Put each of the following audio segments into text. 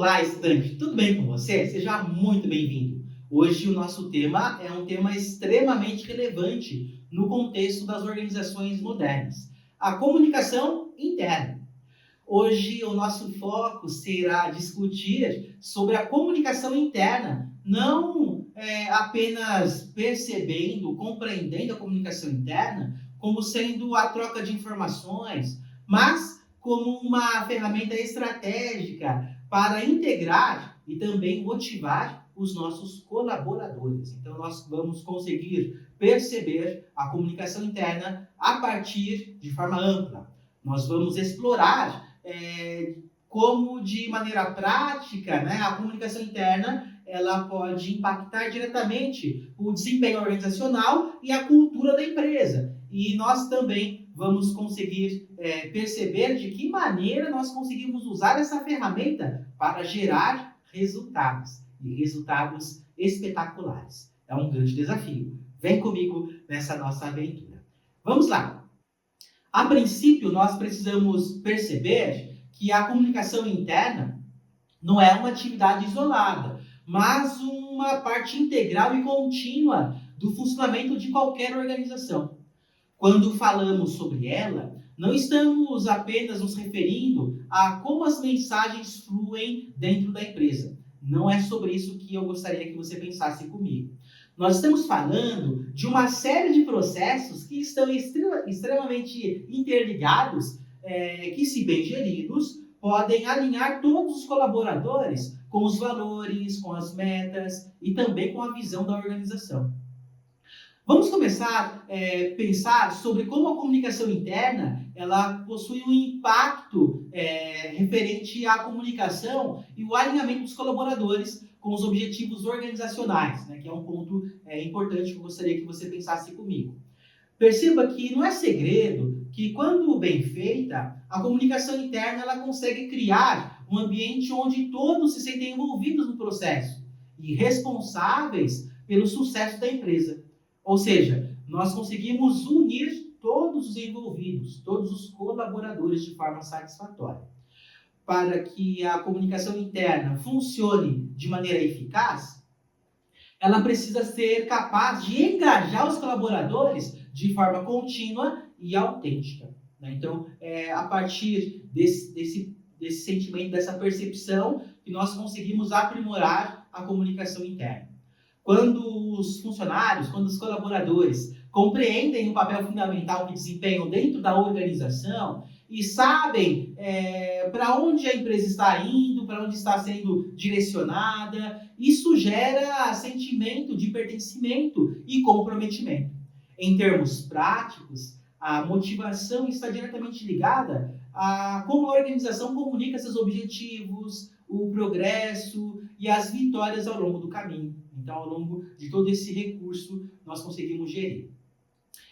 Olá, estudante, tudo bem com você? Seja muito bem-vindo. Hoje o nosso tema é um tema extremamente relevante no contexto das organizações modernas, a comunicação interna. Hoje o nosso foco será discutir sobre a comunicação interna, não apenas percebendo, compreendendo a comunicação interna como sendo a troca de informações, mas como uma ferramenta estratégica para integrar e também motivar os nossos colaboradores. Então, nós vamos conseguir perceber a comunicação interna a partir de forma ampla. Nós vamos explorar como, de maneira prática, né, a comunicação interna ela pode impactar diretamente o desempenho organizacional e a cultura da empresa. E nós também vamos conseguir perceber de que maneira nós conseguimos usar essa ferramenta para gerar resultados, e resultados espetaculares. É um grande desafio. Vem comigo nessa nossa aventura. Vamos lá! A princípio, nós precisamos perceber que a comunicação interna não é uma atividade isolada, mas uma parte integral e contínua do funcionamento de qualquer organização. Quando falamos sobre ela, não estamos apenas nos referindo a como as mensagens fluem dentro da empresa. Não é sobre isso que eu gostaria que você pensasse comigo. Nós estamos falando de uma série de processos que estão extremamente interligados, que, se bem geridos, podem alinhar todos os colaboradores com os valores, com as metas e também com a visão da organização. Vamos começar a pensar sobre como a comunicação interna ela possui um impacto referente à comunicação e o alinhamento dos colaboradores com os objetivos organizacionais, né, que é um ponto importante que eu gostaria que você pensasse comigo. Perceba que não é segredo que, quando bem feita, a comunicação interna ela consegue criar um ambiente onde todos se sentem envolvidos no processo e responsáveis pelo sucesso da empresa. Ou seja, nós conseguimos unir todos os envolvidos, todos os colaboradores de forma satisfatória. Para que a comunicação interna funcione de maneira eficaz, ela precisa ser capaz de engajar os colaboradores de forma contínua e autêntica. Então, é a partir desse sentimento, dessa percepção, que nós conseguimos aprimorar a comunicação interna. Quando os funcionários, quando os colaboradores compreendem o papel fundamental que desempenham dentro da organização e sabem para onde a empresa está indo, para onde está sendo direcionada, isso gera sentimento de pertencimento e comprometimento. Em termos práticos, a motivação está diretamente ligada a como a organização comunica seus objetivos, o progresso e as vitórias ao longo do caminho. Então, ao longo de todo esse recurso, nós conseguimos gerir.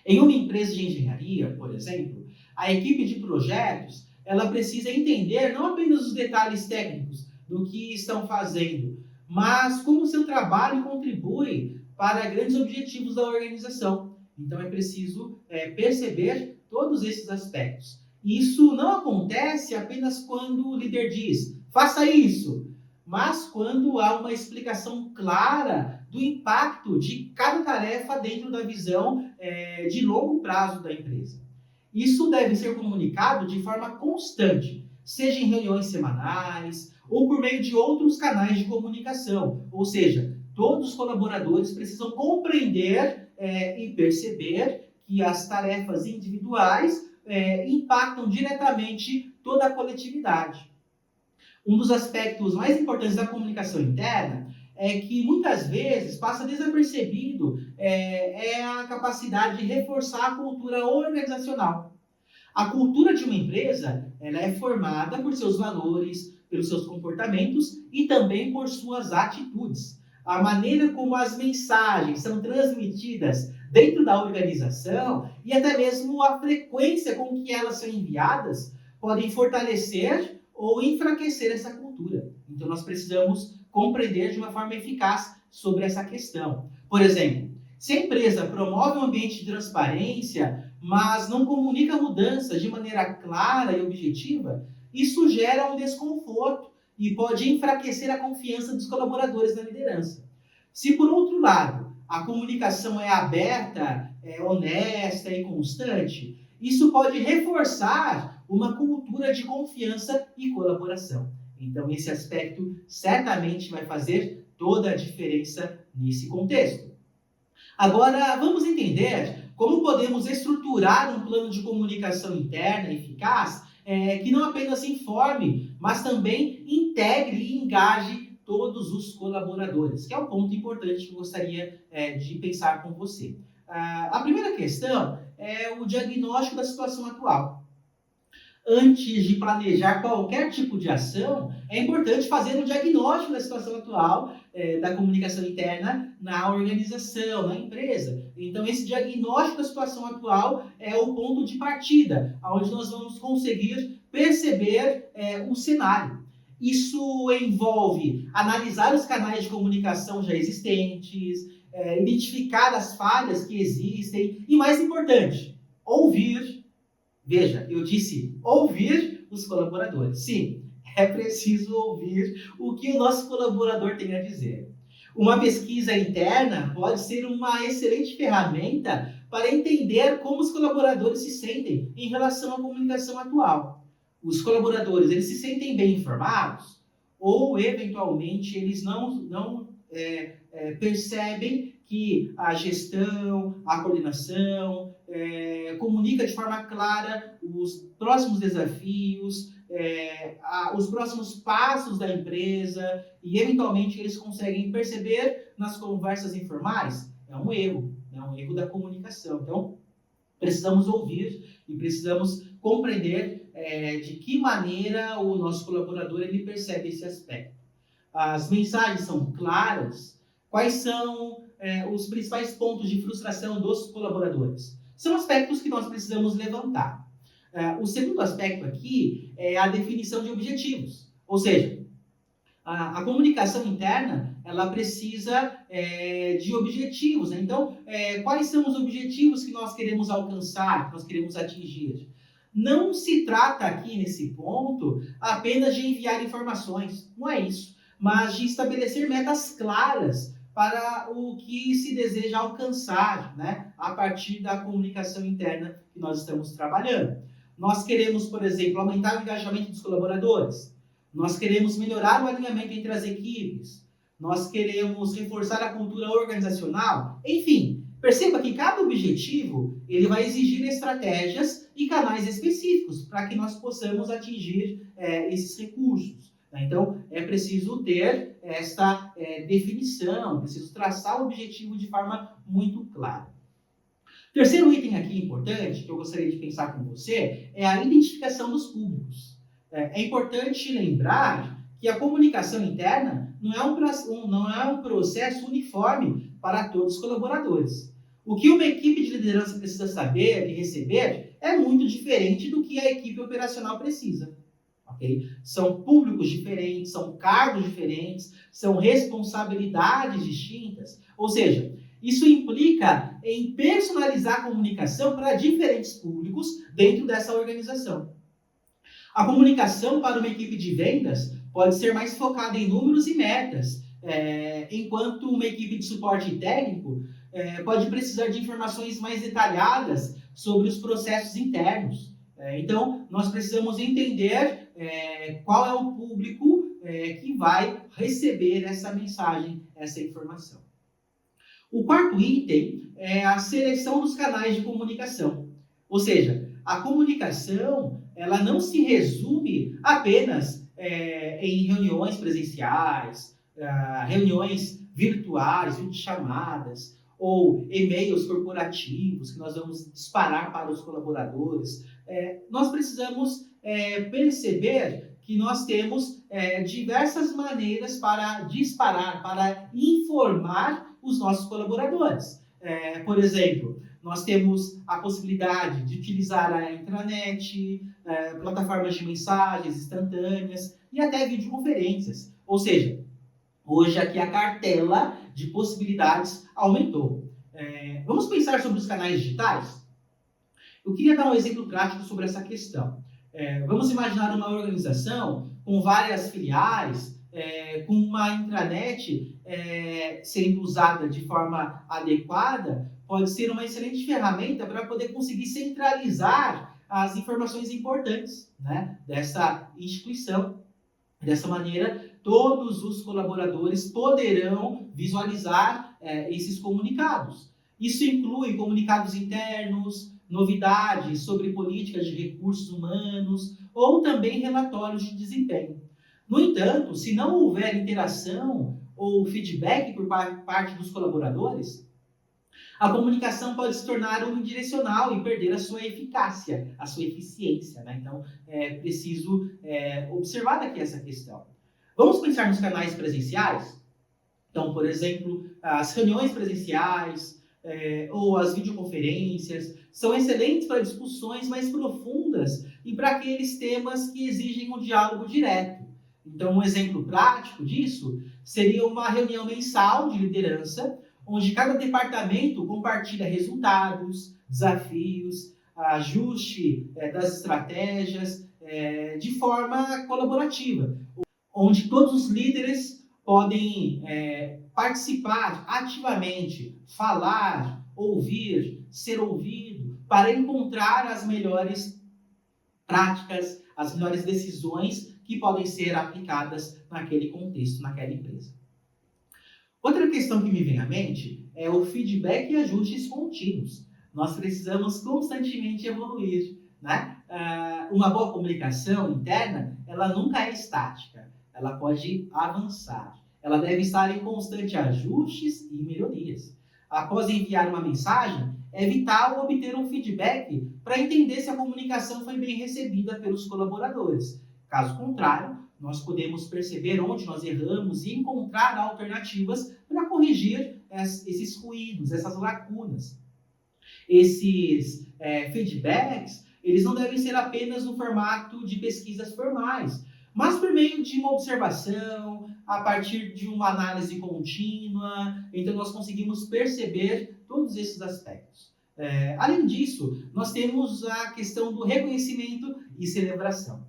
Em uma empresa de engenharia, por exemplo, a equipe de projetos ela precisa entender não apenas os detalhes técnicos do que estão fazendo, mas como o seu trabalho contribui para grandes objetivos da organização. Então, é preciso perceber todos esses aspectos. Isso não acontece apenas quando o líder diz, faça isso, mas quando há uma explicação clara do impacto de cada tarefa dentro da visão de longo prazo da empresa. Isso deve ser comunicado de forma constante, seja em reuniões semanais ou por meio de outros canais de comunicação. Ou seja, todos os colaboradores precisam compreender e perceber que as tarefas individuais impactam diretamente toda a coletividade. Um dos aspectos mais importantes da comunicação interna é que muitas vezes passa desapercebido a capacidade de reforçar a cultura organizacional. A cultura de uma empresa ela é formada por seus valores, pelos seus comportamentos e também por suas atitudes. A maneira como as mensagens são transmitidas dentro da organização e até mesmo a frequência com que elas são enviadas podem fortalecer ou enfraquecer essa cultura. Então, nós precisamos compreender de uma forma eficaz sobre essa questão. Por exemplo, se a empresa promove um ambiente de transparência, mas não comunica mudanças de maneira clara e objetiva, isso gera um desconforto e pode enfraquecer a confiança dos colaboradores na liderança. Se, por outro lado, a comunicação é aberta, honesta e constante, isso pode reforçar uma cultura de confiança e colaboração. Então, esse aspecto certamente vai fazer toda a diferença nesse contexto. Agora, vamos entender como podemos estruturar um plano de comunicação interna eficaz que não apenas informe, mas também integre e engaje todos os colaboradores, que é um ponto importante que eu gostaria de pensar com você. A primeira questão é o diagnóstico da situação atual. Antes de planejar qualquer tipo de ação, é importante fazer um diagnóstico da situação atual da comunicação interna na organização, na empresa. Então, esse diagnóstico da situação atual é o ponto de partida, onde nós vamos conseguir perceber o cenário. Isso envolve analisar os canais de comunicação já existentes, identificar as falhas que existem e, mais importante, ouvir. Veja, eu disse ouvir os colaboradores. Sim, é preciso ouvir o que o nosso colaborador tem a dizer. Uma pesquisa interna pode ser uma excelente ferramenta para entender como os colaboradores se sentem em relação à comunicação atual. Os colaboradores, eles se sentem bem informados ou, eventualmente, eles não percebem que a gestão, a coordenação, comunica de forma clara os próximos desafios, os próximos passos da empresa e, eventualmente, eles conseguem perceber nas conversas informais. É um erro da comunicação. Então, precisamos ouvir e precisamos compreender de que maneira o nosso colaborador ele percebe esse aspecto. As mensagens são claras. Quais são os principais pontos de frustração dos colaboradores? São aspectos que nós precisamos levantar. O segundo aspecto aqui é a definição de objetivos. Ou seja, a comunicação interna ela precisa de objetivos. Né? Então, quais são os objetivos que nós queremos alcançar, que nós queremos atingir? Não se trata aqui, nesse ponto, apenas de enviar informações. Não é isso. Mas de estabelecer metas claras para o que se deseja alcançar, né, a partir da comunicação interna que nós estamos trabalhando. Nós queremos, por exemplo, aumentar o engajamento dos colaboradores. Nós queremos melhorar o alinhamento entre as equipes. Nós queremos reforçar a cultura organizacional. Enfim, perceba que cada objetivo ele vai exigir estratégias e canais específicos para que nós possamos atingir esses recursos. Então, é preciso ter essa definição, preciso traçar o objetivo de forma muito clara. Terceiro item aqui importante, que eu gostaria de pensar com você, é a identificação dos públicos. É importante lembrar que a comunicação interna não é um processo uniforme para todos os colaboradores. O que uma equipe de liderança precisa saber e receber é muito diferente do que a equipe operacional precisa. Okay? São públicos diferentes, são cargos diferentes, são responsabilidades distintas. Ou seja, isso implica em personalizar a comunicação para diferentes públicos dentro dessa organização. A comunicação para uma equipe de vendas pode ser mais focada em números e metas, enquanto uma equipe de suporte técnico pode precisar de informações mais detalhadas sobre os processos internos. Então, nós precisamos entender qual é o público que vai receber essa mensagem, essa informação. O quarto item é a seleção dos canais de comunicação. Ou seja, a comunicação ela não se resume apenas em reuniões presenciais, reuniões virtuais, videochamadas, ou e-mails corporativos que nós vamos disparar para os colaboradores. Nós precisamos perceber que nós temos diversas maneiras para disparar, para informar os nossos colaboradores. Por exemplo, nós temos a possibilidade de utilizar a intranet, plataformas de mensagens instantâneas e até videoconferências. Ou seja, hoje aqui a cartela de possibilidades aumentou. Vamos pensar sobre os canais digitais? Eu queria dar um exemplo prático sobre essa questão. Vamos imaginar uma organização com várias filiais, com uma intranet sendo usada de forma adequada, pode ser uma excelente ferramenta para poder conseguir centralizar as informações importantes, né, dessa instituição. Dessa maneira, todos os colaboradores poderão visualizar esses comunicados. Isso inclui comunicados internos, novidades sobre políticas de recursos humanos ou também relatórios de desempenho. No entanto, se não houver interação ou feedback por parte dos colaboradores, a comunicação pode se tornar unidirecional e perder a sua eficácia, a sua eficiência, né? Então, é preciso observar aqui essa questão. Vamos pensar nos canais presenciais? Então, por exemplo, as reuniões presenciais ou as videoconferências são excelentes para discussões mais profundas e para aqueles temas que exigem um diálogo direto. Então, um exemplo prático disso seria uma reunião mensal de liderança, onde cada departamento compartilha resultados, desafios, ajuste das estratégias de forma colaborativa, onde todos os líderes podem participar ativamente, falar, ouvir, ser ouvido, para encontrar as melhores práticas, as melhores decisões que podem ser aplicadas naquele contexto, naquela empresa. Outra questão que me vem à mente é o feedback e ajustes contínuos. Nós precisamos constantemente evoluir, né? Uma boa comunicação interna, ela nunca é estática, ela pode avançar. Ela deve estar em constante ajustes e melhorias. Após enviar uma mensagem, é vital obter um feedback para entender se a comunicação foi bem recebida pelos colaboradores. Caso contrário, nós podemos perceber onde nós erramos e encontrar alternativas para corrigir esses ruídos, essas lacunas. Esses feedbacks, eles não devem ser apenas no formato de pesquisas formais, mas por meio de uma observação, a partir de uma análise contínua. Então, nós conseguimos perceber todos esses aspectos. Além disso, nós temos a questão do reconhecimento e celebração.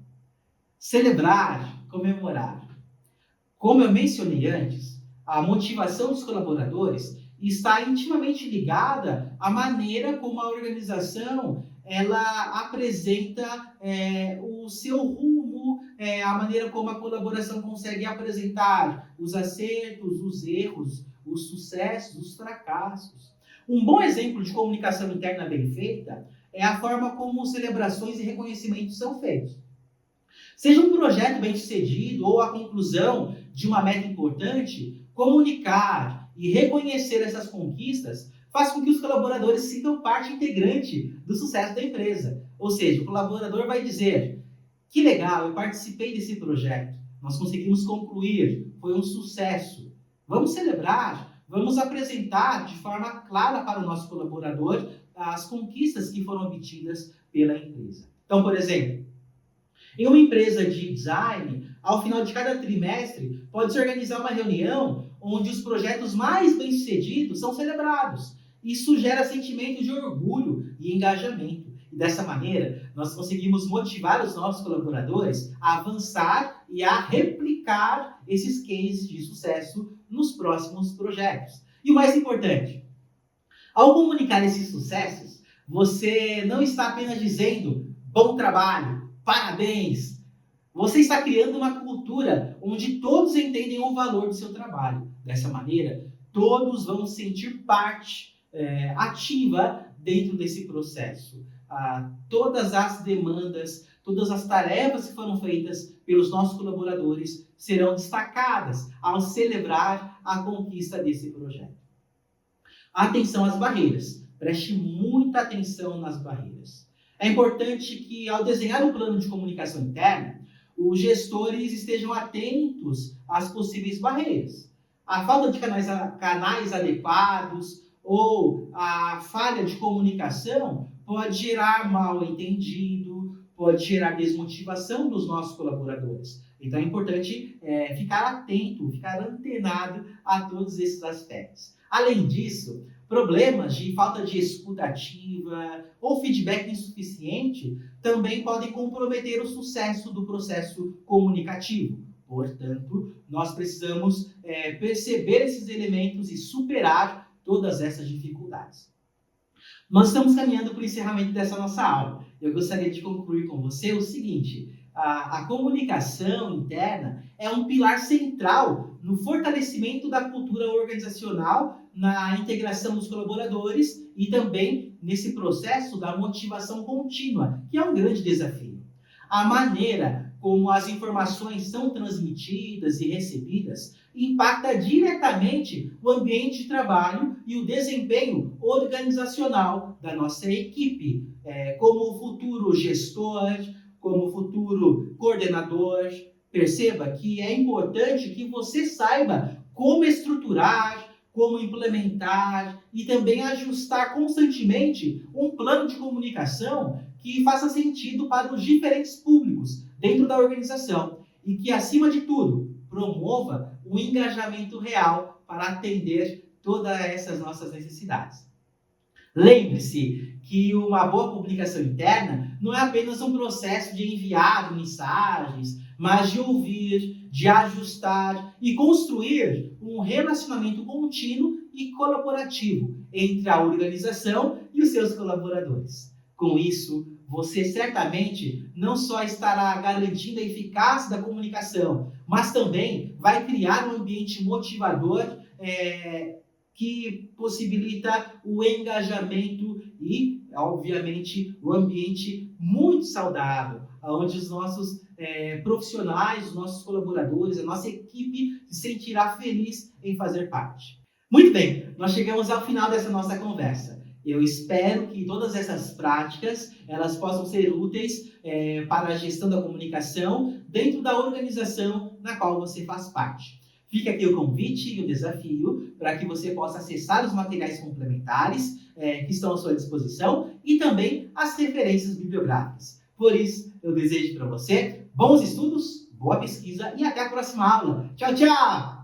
Celebrar, comemorar. Como eu mencionei antes, a motivação dos colaboradores está intimamente ligada à maneira como a organização ela apresenta o seu rumo, a maneira como a colaboração consegue apresentar os acertos, os erros, os sucessos, os fracassos. Um bom exemplo de comunicação interna bem feita é a forma como celebrações e reconhecimentos são feitos. Seja um projeto bem-sucedido ou a conclusão de uma meta importante, comunicar e reconhecer essas conquistas faz com que os colaboradores sintam parte integrante do sucesso da empresa. Ou seja, o colaborador vai dizer: que legal, eu participei desse projeto, nós conseguimos concluir, foi um sucesso. Vamos celebrar, vamos apresentar de forma clara para o nosso colaborador as conquistas que foram obtidas pela empresa. Então, por exemplo, em uma empresa de design, ao final de cada trimestre, pode-se organizar uma reunião onde os projetos mais bem-sucedidos são celebrados. Isso gera sentimento de orgulho e engajamento. E dessa maneira, nós conseguimos motivar os nossos colaboradores a avançar e a replicar esses cases de sucesso nos próximos projetos. E o mais importante, ao comunicar esses sucessos, você não está apenas dizendo bom trabalho, parabéns. Você está criando uma cultura onde todos entendem o valor do seu trabalho. Dessa maneira, todos vão sentir parte ativa dentro desse processo. Todas as demandas, todas as tarefas que foram feitas pelos nossos colaboradores serão destacadas ao celebrar a conquista desse projeto. Atenção às barreiras. Preste muita atenção nas barreiras. É importante que, ao desenhar um plano de comunicação interna, os gestores estejam atentos às possíveis barreiras. A falta de canais adequados ou a falha de comunicação pode gerar mal-entendido, pode gerar desmotivação dos nossos colaboradores. Então é importante ficar atento, ficar antenado a todos esses aspectos. Além disso, Problemas de falta de escuta ativa ou feedback insuficiente também podem comprometer o sucesso do processo comunicativo. Portanto, nós precisamos perceber esses elementos e superar todas essas dificuldades. Nós estamos caminhando para o encerramento dessa nossa aula. Eu gostaria de concluir com você o seguinte: a comunicação interna é um pilar central no fortalecimento da cultura organizacional, na integração dos colaboradores e também nesse processo da motivação contínua, que é um grande desafio. A maneira como as informações são transmitidas e recebidas impacta diretamente o ambiente de trabalho e o desempenho organizacional da nossa equipe, como futuro gestor, como futuro coordenador. Perceba que é importante que você saiba como estruturar, como implementar e também ajustar constantemente um plano de comunicação que faça sentido para os diferentes públicos dentro da organização e que, acima de tudo, promova o engajamento real para atender todas essas nossas necessidades. Lembre-se que uma boa comunicação interna não é apenas um processo de enviar mensagens, mas de ouvir, de ajustar e construir um relacionamento contínuo e colaborativo entre a organização e os seus colaboradores. Com isso, você certamente não só estará garantindo a eficácia da comunicação, mas também vai criar um ambiente motivador que possibilita o engajamento e, obviamente, um ambiente muito saudável, onde os nossos profissionais, os nossos colaboradores, a nossa equipe se sentirá feliz em fazer parte. Muito bem, nós chegamos ao final dessa nossa conversa. Eu espero que todas essas práticas elas possam ser úteis para a gestão da comunicação dentro da organização na qual você faz parte. Fica aqui o convite e o desafio para que você possa acessar os materiais complementares que estão à sua disposição e também as referências bibliográficas. Por isso, eu desejo para você bons estudos, boa pesquisa e até a próxima aula. Tchau, tchau!